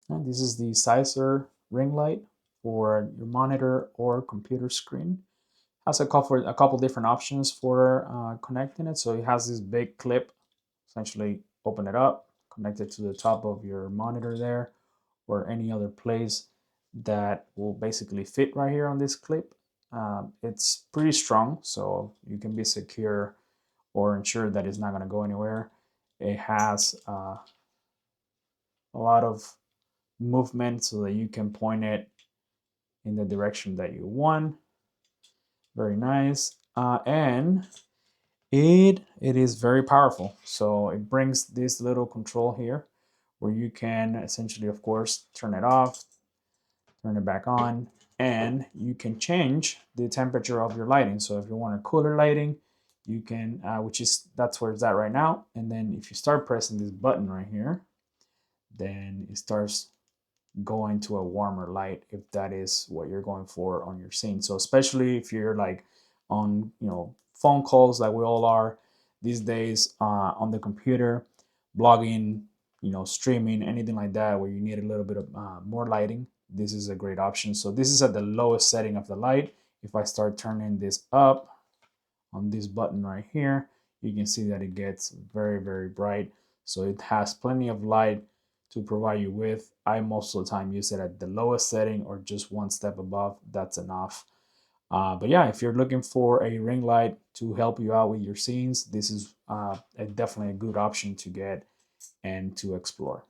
And this is the Cyezcor ring light for your monitor or computer screen. Has a couple different options for connecting it. So it has this big clip. Essentially, open it up, connect it to the top of your monitor there, or any other place that will basically fit right here on this clip. It's pretty strong, so you can be secure or ensure that it's not going to go anywhere. It has a lot of movement so that you can point it in the direction that you want. Very nice. And it is very powerful. So it brings this little control here where you can essentially, of course, turn it off, turn it back on, and you can change the temperature of your lighting. So if you want a cooler lighting, you can, that's where it's at right now. And then if you start pressing this button right here, then it starts going to a warmer light if that is what you're going for on your scene. So especially if you're like on, phone calls like we all are these days, on the computer, blogging, streaming, anything like that where you need a little bit of more lighting, this is a great option. So this is at the lowest setting of the light. If I start turning this up on this button right here, you can see that it gets very, very bright. So it has plenty of light to provide you with. I most of the time use it at the lowest setting or just one step above. That's enough. But yeah, if you're looking for a ring light to help you out with your scenes, this is definitely a good option to get and to explore.